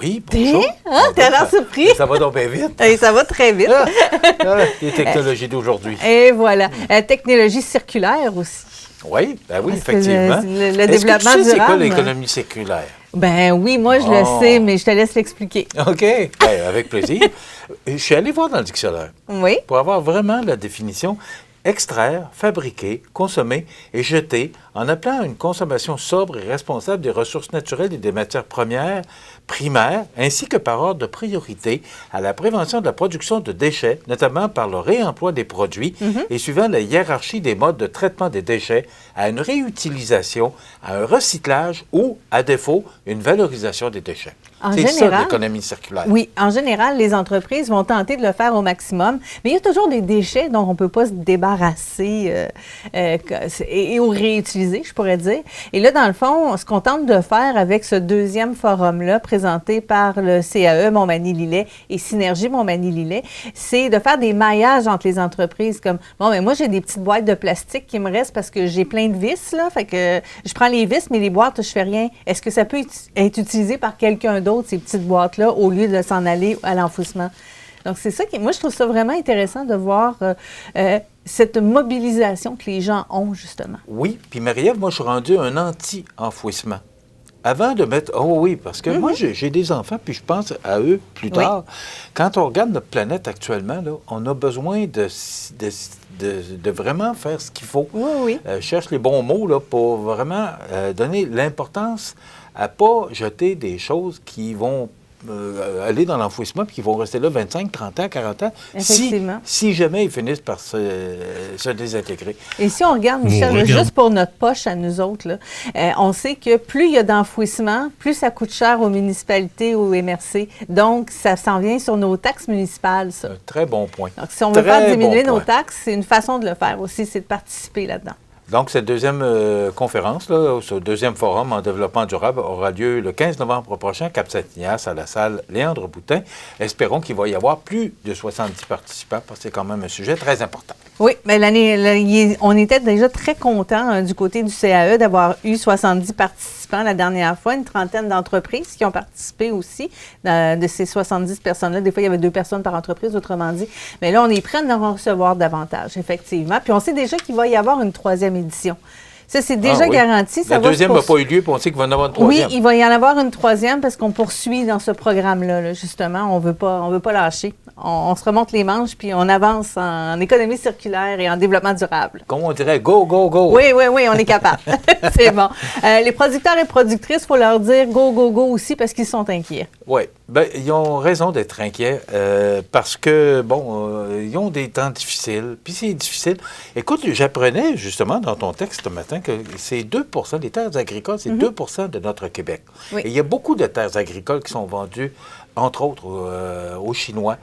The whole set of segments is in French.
Oui, bonjour. T'as l'air surpris. Ça va donc bien vite. Et ça va très vite. Les technologies d'aujourd'hui. Et voilà. Technologie circulaire aussi. Oui, ben oui, Parce que effectivement. le développement que tu sais c'est quoi durable. l'économie circulaire? Ben oui, moi je le sais, mais je te laisse l'expliquer. OK, ben, avec plaisir. Je suis allé voir dans le dictionnaire Oui. pour avoir vraiment la définition. Extraire, fabriquer, consommer et jeter en appelant à une consommation sobre et responsable des ressources naturelles et des matières premières primaires, ainsi que par ordre de priorité à la prévention de la production de déchets, notamment par le réemploi des produits et suivant la hiérarchie des modes de traitement des déchets, à une réutilisation, à un recyclage ou, à défaut, une valorisation des déchets. C'est ça l'économie circulaire. Oui, en général, les entreprises vont tenter de le faire au maximum, mais il y a toujours des déchets dont on ne peut pas se débarrasser et ou réutiliser, je pourrais dire. Et là, dans le fond, ce qu'on tente de faire avec ce deuxième forum-là, présenté par le CAE Montmagny-Lillet et Synergie Montmagny-Lillet, c'est de faire des maillages entre les entreprises, comme, bon, mais moi, j'ai des petites boîtes de plastique qui me restent parce que j'ai plein de vis, là, fait que je prends les vis, mais les boîtes, je fais rien. Est-ce que ça peut être utilisé par quelqu'un d'autre, ces petites boîtes-là, au lieu de s'en aller à l'enfouissement? Donc, c'est ça qui... Moi, je trouve ça vraiment intéressant de voir cette mobilisation que les gens ont, justement. Oui, puis Marie-Ève, moi, je suis rendu un anti-enfouissement. Avant de mettre... Oh oui, parce que moi, j'ai des enfants, puis je pense à eux plus tard. Oui. Quand on regarde notre planète actuellement, là, on a besoin de vraiment faire ce qu'il faut. Oui, oui. Cherche les bons mots là, pour vraiment donner l'importance à ne pas jeter des choses qui vont aller dans l'enfouissement puis qui vont rester là 25, 30 ans, 40 ans, si jamais ils finissent par se désintégrer. Et si on regarde, Michel, juste pour notre poche à nous autres, là, on sait que plus il y a d'enfouissement, plus ça coûte cher aux municipalités ou aux MRC. Donc, ça s'en vient sur nos taxes municipales, ça. Un très bon point. Donc, si on veut faire diminuer nos taxes, c'est une façon de le faire aussi, c'est de participer là-dedans. Donc, cette deuxième conférence, là, ce deuxième forum en développement durable aura lieu le 15 novembre prochain à Cap-Saint-Ignace, à la salle Léandre Boutin. Espérons qu'il va y avoir plus de 70 participants, parce que c'est quand même un sujet très important. Oui, mais on était déjà très contents du côté du CAE d'avoir eu 70 participants la dernière fois, une trentaine d'entreprises qui ont participé aussi de ces 70 personnes-là. Des fois, il y avait 2 personnes par entreprise, autrement dit. Mais là, on est prêt à en recevoir davantage, effectivement. Puis on sait déjà qu'il va y avoir une 3e édition. Ça, c'est déjà garanti. La deuxième n'a pas eu lieu, puis on sait qu'il va y en avoir une 3e. Oui, il va y en avoir une 3e parce qu'on poursuit dans ce programme-là, là, justement. On veut pas lâcher. On se remonte les manches, puis on avance en économie circulaire et en développement durable. Comme on dirait, go, go, go. Oui, on est capable. C'est bon. Les producteurs et productrices, il faut leur dire go, go, go aussi parce qu'ils sont inquiets. Oui. Bien, ils ont raison d'être inquiets parce que, ils ont des temps difficiles. Puis c'est difficile. Écoute, j'apprenais justement dans ton texte ce matin que c'est 2 les terres agricoles, c'est 2 de notre Québec. Oui. Et il y a beaucoup de terres agricoles qui sont vendues, entre autres, aux Chinois.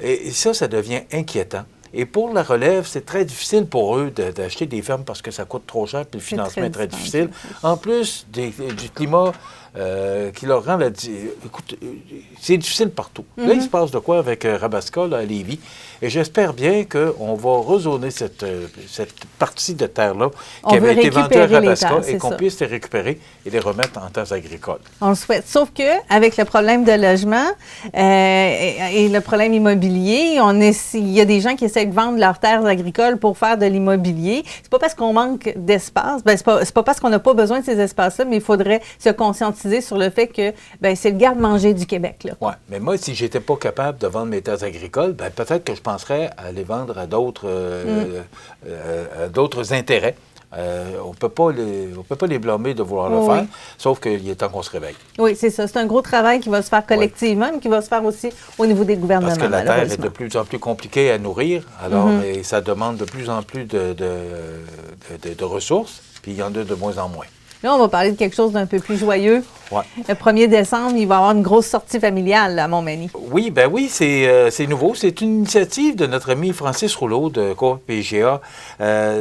Et ça devient inquiétant. Et pour la relève, c'est très difficile pour eux d'acheter des fermes parce que ça coûte trop cher, puis le financement est très difficile. En plus du climat qui leur rend écoute, c'est difficile partout. Là, il se passe de quoi avec Rabasca, là, à Lévis. Et j'espère bien qu'on va rezoner cette partie de terre-là qui avait été vendue à Rabasca et qu'on puisse les récupérer et les remettre en terres agricoles. On le souhaite. Sauf qu'avec le problème de logement et le problème immobilier, il y a des gens qui essaient de vendre leurs terres agricoles pour faire de l'immobilier. C'est pas parce qu'on manque d'espace, c'est pas parce qu'on n'a pas besoin de ces espaces-là, mais il faudrait se conscientiser sur le fait que c'est le garde-manger du Québec. Oui, mais moi, si j'étais pas capable de vendre mes terres agricoles, peut-être que je penserais à les vendre à d'autres intérêts. On ne peut pas les blâmer de vouloir le faire, sauf qu'il est temps qu'on se réveille. Oui, c'est ça. C'est un gros travail qui va se faire collectivement, mais qui va se faire aussi au niveau des gouvernements. Parce que la terre est de plus en plus compliquée à nourrir, alors et ça demande de plus en plus de ressources, puis il y en a de moins en moins. Là, on va parler de quelque chose d'un peu plus joyeux. Ouais. Le 1er décembre, il va y avoir une grosse sortie familiale à Montmagny. Oui, c'est nouveau. C'est une initiative de notre ami Francis Rouleau de Coop PGA.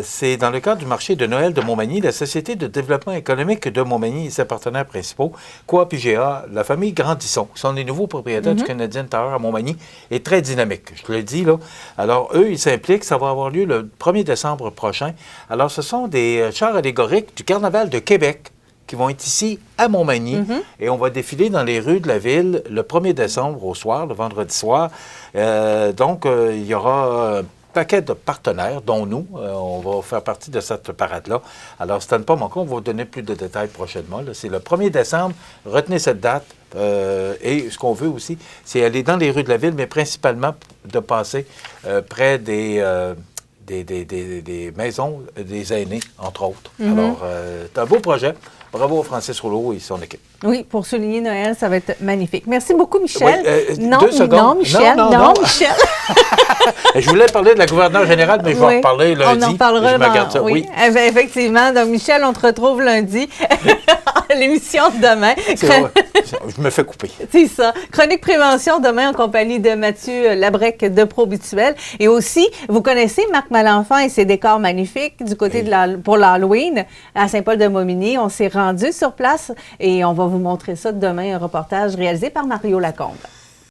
C'est dans le cadre du marché de Noël de Montmagny, la Société de développement économique de Montmagny et ses partenaires principaux, Coop PGA, la famille Grandisson, qui sont les nouveaux propriétaires du Canadian Tower à Montmagny, est très dynamique, je te le dis, là. Alors, eux, ils s'impliquent. Ça va avoir lieu le 1er décembre prochain. Alors, ce sont des chars allégoriques du Carnaval de Québec qui vont être ici à Montmagny. Et on va défiler dans les rues de la ville le 1er décembre au soir, le vendredi soir. Donc, il y aura un paquet de partenaires, dont nous. On va faire partie de cette parade-là. Alors, c'est à ne pas manquer. On va vous donner plus de détails prochainement. C'est le 1er décembre. Retenez cette date. Et ce qu'on veut aussi, c'est aller dans les rues de la ville, mais principalement de passer près des maisons des aînés, entre autres. Alors, c'est un beau projet. Bravo à Francis Rouleau et son équipe. Oui, pour souligner Noël, ça va être magnifique. Merci beaucoup, Michel. Oui, non, 2 secondes. non, Michel. Non, Michel. Je voulais parler de la gouverneure générale, mais je vais en reparler lundi. On en parlera. Je me garde ça. Oui. Effectivement. Donc, Michel, on te retrouve lundi à l'émission de demain. Je me fais couper. C'est ça. Chronique prévention demain en compagnie de Mathieu Labrec de Probituel. Et aussi, vous connaissez Marc Malenfant et ses décors magnifiques du côté pour l'Halloween à Saint-Paul-de-Momigny. On s'est rendu sur place et on va vous montrer ça demain, un reportage réalisé par Mario Lacombe.